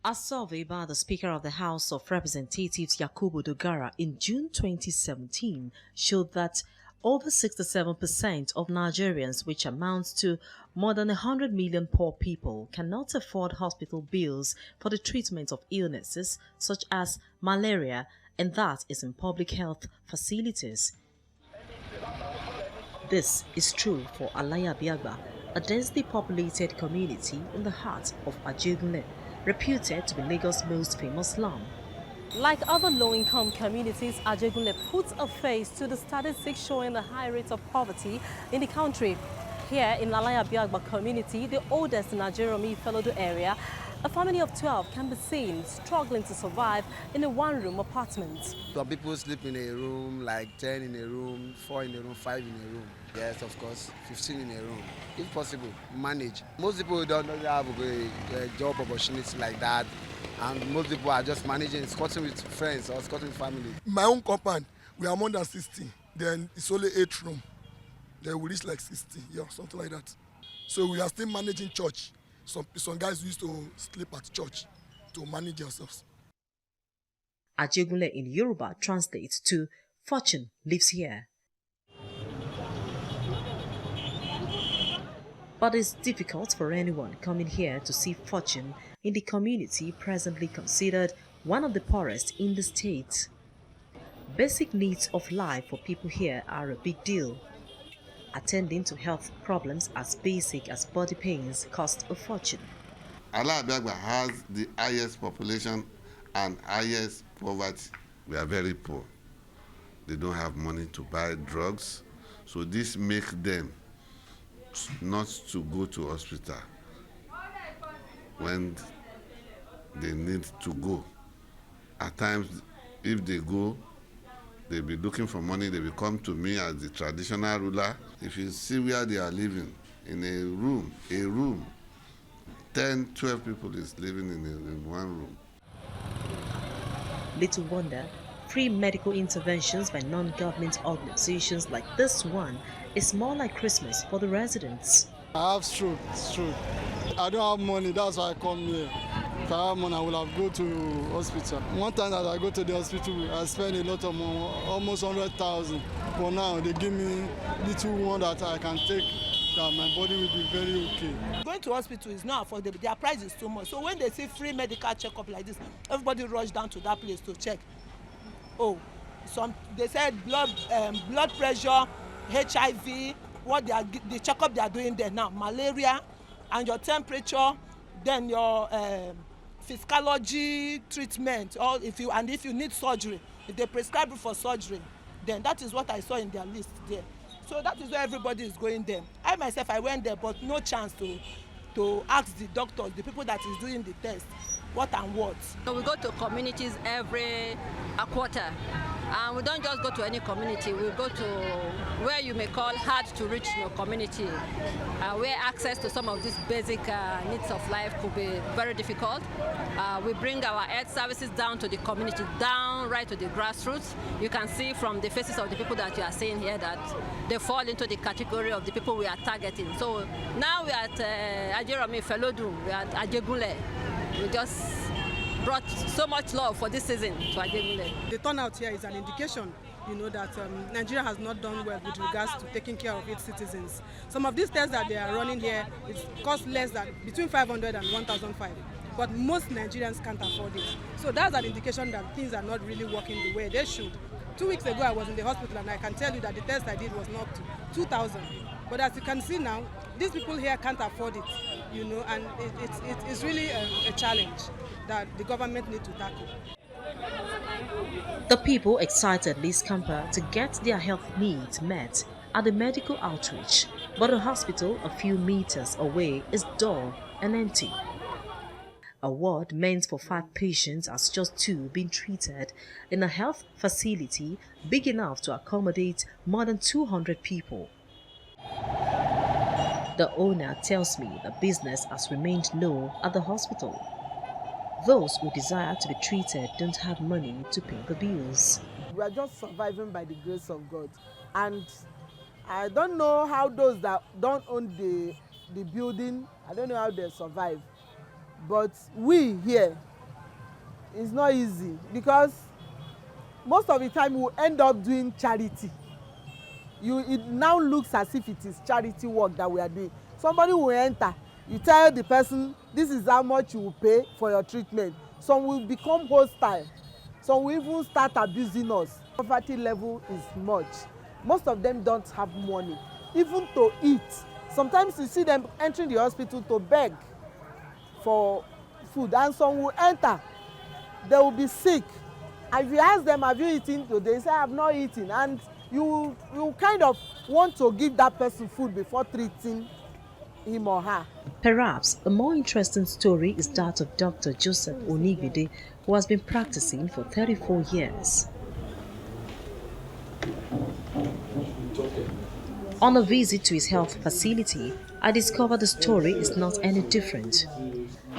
A survey by the Speaker of the House of Representatives Yakubu Dogara in June 2017 showed that over 67% of Nigerians, which amounts to more than 100 million poor people, cannot afford hospital bills for the treatment of illnesses such as malaria, and that is in public health facilities. This is true for Alaya Biagba, a densely populated community in the heart of Ajegunle, reputed to be Lagos' most famous slum. Like other low-income communities, Ajegunle puts a face to the statistics showing the high rates of poverty in the country. Here in Alaya Biagba community, the oldest in Ajeromi Felodo area, a family of 12 can be seen struggling to survive in a one-room apartment. Some people sleep in a room, like 10 in a room, 4 in a room, 5 in a room. Yes, of course, 15 in a room. If possible, manage. Most people don't have a job opportunity like that. And most people are just managing, squatting with friends or squatting with family. My own compound, we are more than 60. Then it's only 8 rooms. Then we reach like 60, yeah, something like that. So we are still managing church. Some guys used to sleep at church to manage themselves. Ajegunle in Yoruba translates to "Fortune lives here." But it's difficult for anyone coming here to see fortune in the community presently considered one of the poorest in the state. Basic needs of life for people here are a big deal. Attending to health problems as basic as body pains cost a fortune. Alaya Biagba has the highest population and highest poverty. We are very poor. They don't have money to buy drugs, so this makes them not to go to hospital when they need to go. At times, if they go, they'll be looking for money. They will come to me as the traditional ruler. If you see where they are living, in a room, 10, 12 people is living in one room. Little wonder, free medical interventions by non-government organizations like this one is more like Christmas for the residents. I have stroke. I don't have money, that's why I come here. If I have money, I will have go to hospital. One time that I go to the hospital, I spend a lot of money, almost 100,000. For now, they give me little one that I can take, that my body will be very okay. Going to hospital is not affordable. Their price is too much. So when they see free medical checkup like this, everybody rush down to that place to check. Oh, they said blood pressure, HIV, the checkup they are doing there now, malaria, and your temperature, then your physiology treatment, or if you need surgery, if they prescribe you for surgery, then that is what I saw in their list there. So that is where everybody is going there. I myself, I went there, but no chance to ask the doctors, the people that is doing the test, what and what. So we go to communities every quarter. And we don't just go to any community, we go to where you may call hard to reach your community, where access to some of these basic needs of life could be very difficult. We bring our health services down to the community, down right to the grassroots. You can see from the faces of the people that you are seeing here that they fall into the category of the people we are targeting. So now we are at Ajeromi Felodu, we are at Ajegunle. We just brought so much love for this season to Ajegunle. The turnout here is an indication, that Nigeria has not done well with regards to taking care of its citizens. Some of these tests that they are running here, it costs less than between 500 and 1,500. But most Nigerians can't afford it. So that's an indication that things are not really working the way they should. 2 weeks ago, I was in the hospital, and I can tell you that the test I did was not 2,000. But as you can see now, these people here can't afford it, and it's really a challenge that the government needs to tackle. The people excitedly scamper to get their health needs met at the medical outreach, but the hospital a few meters away is dull and empty. A ward meant for 5 patients has just 2 been treated in a health facility big enough to accommodate more than 200 people. The owner tells me the business has remained low at the hospital. Those who desire to be treated don't have money to pay the bills. We are just surviving by the grace of God. And I don't know how those that don't own the building, I don't know how they survive. But we here, it's not easy because most of the time we end up doing charity. It now looks as if it is charity work that we are doing. Somebody will enter, you tell the person this is how much you will pay for your treatment. Some will become hostile, some will even start abusing us. Poverty level is much. Most of them don't have money even to eat. Sometimes you see them entering the hospital to beg for food, and some will enter, they will be sick. And if you ask them, have you eaten today, they say, I have not eaten. And you kind of want to give that person food before treating him or her. Perhaps a more interesting story is that of Dr. Joseph Onigbide, who has been practicing for 34 years. On a visit to his health facility, I discovered the story is not any different.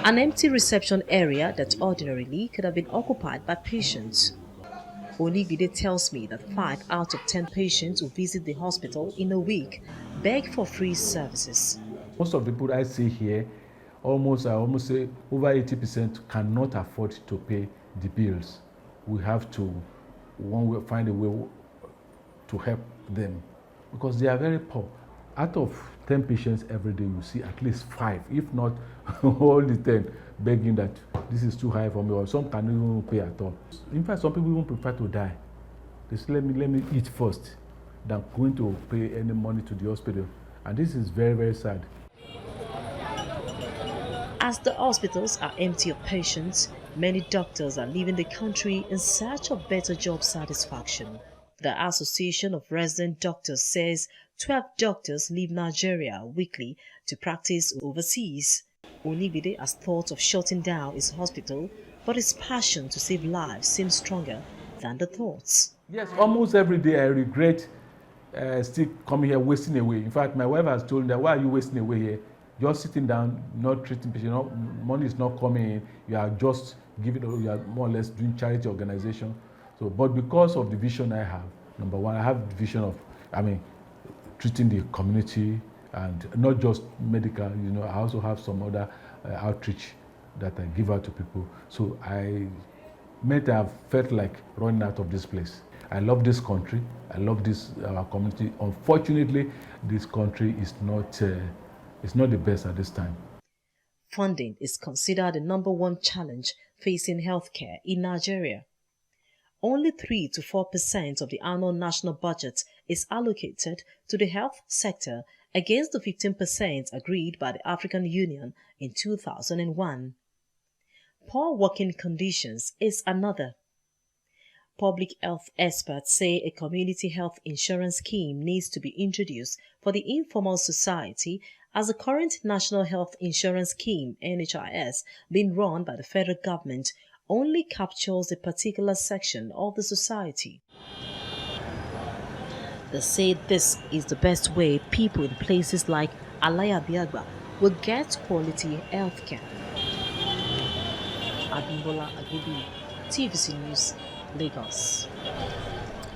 An empty reception area that ordinarily could have been occupied by patients. Onigbide tells me that 5 out of 10 patients who visit the hospital in a week beg for free services. Most of the people I see here, I almost say over 80% cannot afford to pay the bills. We have to find a way to help them because they are very poor. Out of 10 patients every day, you see at least 5, if not all the 10, begging that this is too high for me, or some can't even pay at all. In fact, some people even prefer to die. They say, let me eat first than going to pay any money to the hospital. And this is very, very sad. As the hospitals are empty of patients, many doctors are leaving the country in search of better job satisfaction. The Association of Resident Doctors says 12 doctors leave Nigeria weekly to practice overseas. Onigbide has thought of shutting down his hospital, but his passion to save lives seems stronger than the thoughts. Yes, almost every day I regret still coming here wasting away. In fact, my wife has told me that, why are you wasting away here? Just sitting down, not treating patients, money is not coming in, you are just giving, you are more or less doing charity organization. So, but because of the vision I have, number one, I have the vision of, treating the community and not just medical, I also have some other outreach that I give out to people. So I have felt like running out of this place. I love this country, I love this our community. Unfortunately, this country is not the best at this time. Funding is considered the #1 challenge facing healthcare in Nigeria. Only 3 to 4% of the annual national budget is allocated to the health sector against the 15% agreed by the African Union in 2001. Poor working conditions is another. Public health experts say a community health insurance scheme needs to be introduced for the informal society, as the current National Health Insurance Scheme, NHIS, being run by the federal government, only captures a particular section of the society. They say this is the best way people in places like Abimbola will get quality health care. Abimbola Agbebiyi, TVC News, Lagos.